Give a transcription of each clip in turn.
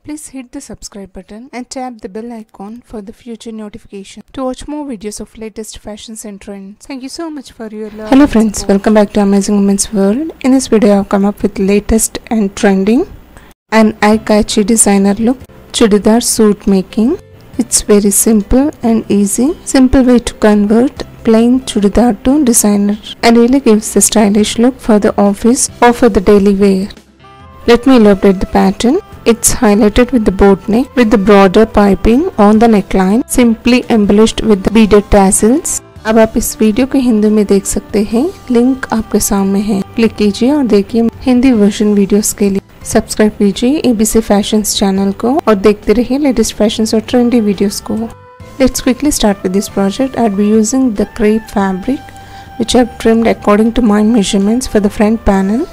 Please hit the subscribe button and tap the bell icon for the future notification to watch more videos of latest fashions and trends. Thank you so much for your love. Hello friends, welcome back to Amazing Women's World. In this video, I've come up with latest and trending and eye-catchy designer look Chudidar suit making. It's very simple and easy. Simple way to convert plain Chudidar to designer and really gives the stylish look for the office or for the daily wear. Let me elaborate the pattern. It's highlighted with the boat neck with the broader piping on the neckline, simply embellished with the beaded tassels. अब आप इस video को हिंदी में देख सकते हैं, link आपके सामने है, क्लिक कीजिए और देखिए हिंदी वर्जन वीडियोस के लिए। सब्सक्राइब कीजिए ABC फैशंस चैनल को और देखते रहिए लेटेस्ट फैशंस और ट्रेंडी वीडियोस को। Let's quickly start with this project. I'll be using the crepe fabric which I've trimmed according to my measurements for the front panel.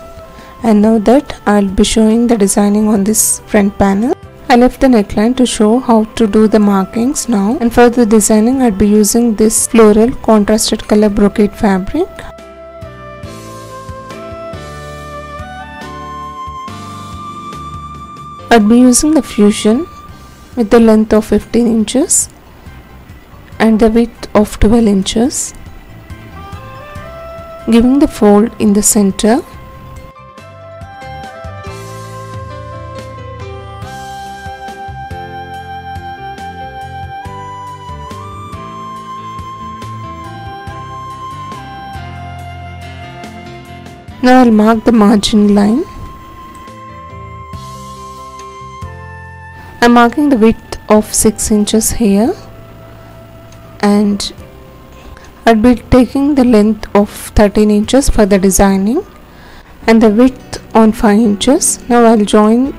And now that I'll be showing the designing on this front panel. I left the neckline to show how to do the markings now, and for the designing I'll be using this floral contrasted color brocade fabric. I'll be using the fusion with the length of 15 inches and the width of 12 inches, giving the fold in the center. Now I'll mark the margin line. I'm marking the width of 6 inches here and I'll be taking the length of 13 inches for the designing and the width on 5 inches. Now I'll join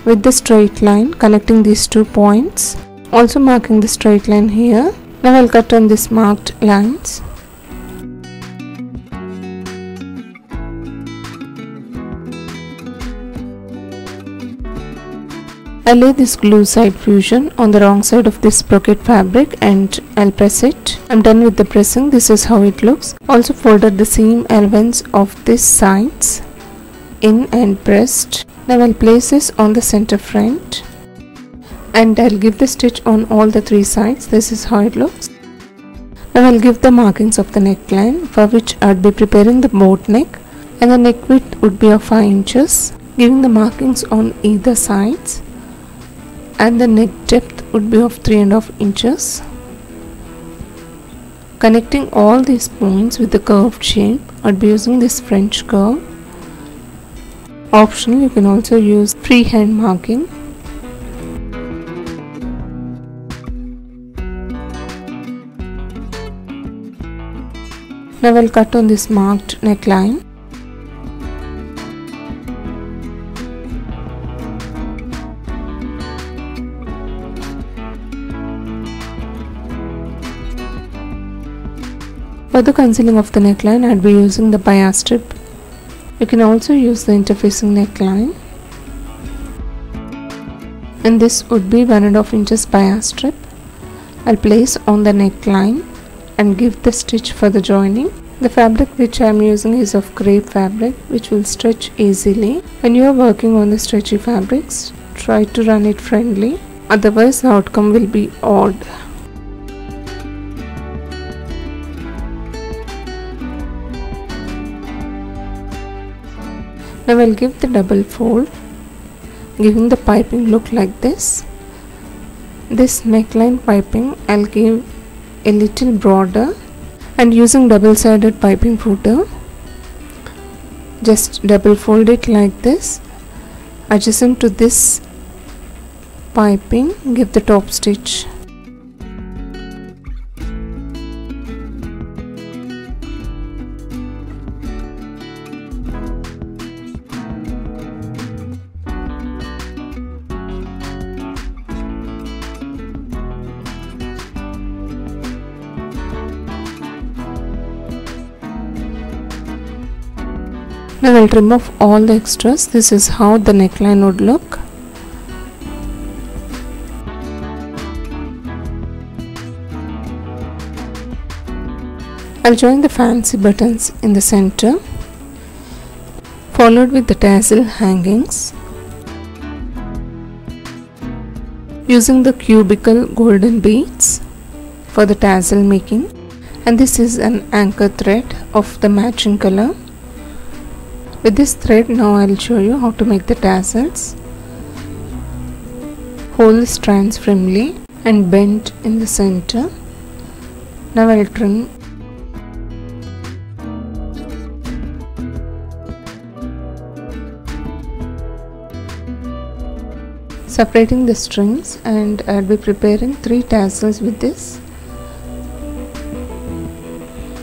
with the straight line connecting these 2 points, also marking the straight line here. Now I'll cut on these marked lines. I'll lay this glue side fusion on the wrong side of this brocade fabric and I'll press it. I'm done with the pressing. This is how it looks. Also folded the seam elements of these sides in and pressed. Now I'll place this on the center front and I'll give the stitch on all the 3 sides. This is how it looks. Now I'll give the markings of the neckline, for which I'll be preparing the boat neck, and the neck width would be of 5 inches, giving the markings on either sides. And the neck depth would be of 3.5 inches. Connecting all these points with the curved shape, I'll be using this French curve. Optional, you can also use freehand marking. Now I'll cut on this marked neckline. For the concealing of the neckline, I'll be using the bias strip. You can also use the interfacing neckline. And this would be 1.5 inches bias strip. I'll place on the neckline and give the stitch for the joining. The fabric which I am using is of crepe fabric, which will stretch easily. When you are working on the stretchy fabrics, try to run it friendly, otherwise the outcome will be odd. Now I'll give the double fold, giving the piping look like this. This neckline piping I'll give a little broader and using double-sided piping footer. Just double fold it like this. Adjacent to this piping, give the top stitch. Now I'll trim off all the extras. This is how the neckline would look. I'll join the fancy buttons in the center, followed with the tassel hangings. using the cubical golden beads for the tassel making, and this is an anchor thread of the matching color. With this thread now I'll show you how to make the tassels. Hold the strands firmly and bend in the center. Now I'll trim. Separating the strings, and I'll be preparing 3 tassels with this.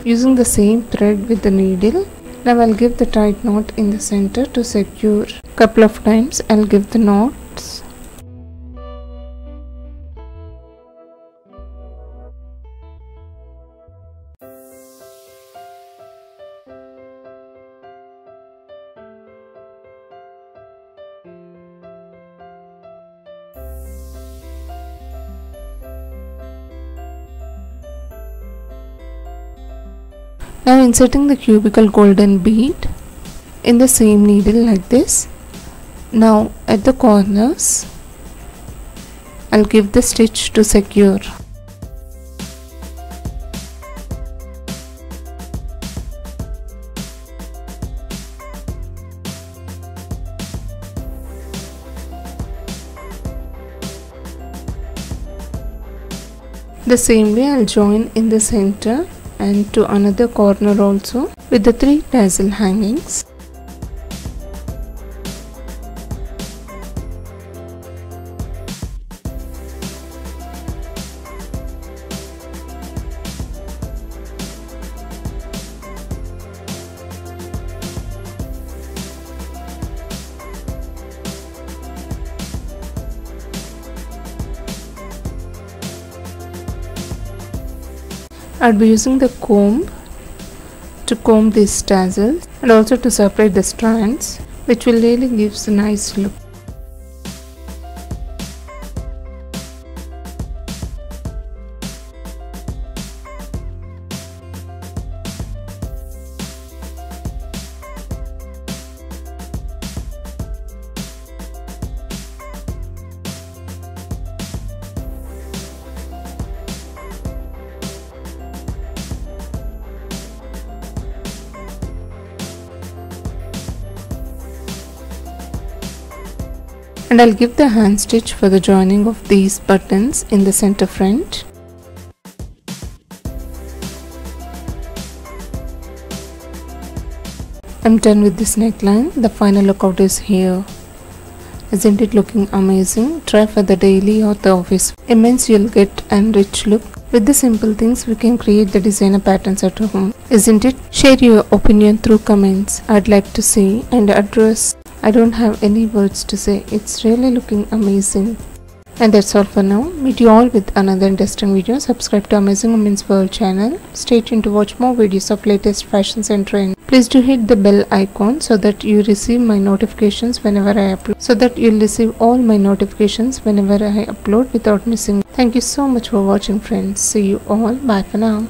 Using the same thread with the needle. Now I'll give the tight knot in the center to secure. Couple of times I'll give the knots. Now inserting the cubical golden bead in the same needle like this. Now at the corners I'll give the stitch to secure. The same way I'll join in the center and to another corner also with the 3 tassel hangings. I'll be using the comb to comb these tassels and also to separate the strands, which will really give a nice look. And I'll give the hand stitch for the joining of these buttons in the center front. I'm done with this neckline. The final lookout is here. Isn't it looking amazing? Try for the daily or the office. Immense you'll get and rich look. With the simple things we can create the designer patterns at home. Isn't it? Share your opinion through comments. I'd like to see and address. I don't have any words to say. It's really looking amazing. And that's all for now. Meet you all with another interesting video. Subscribe to Amazing Women's World channel. Stay tuned to watch more videos of latest fashions and trends. Please do hit the bell icon so that you receive my notifications whenever I upload. So that you'll receive all my notifications whenever I upload without missing. Thank you so much for watching, friends. See you all. Bye for now.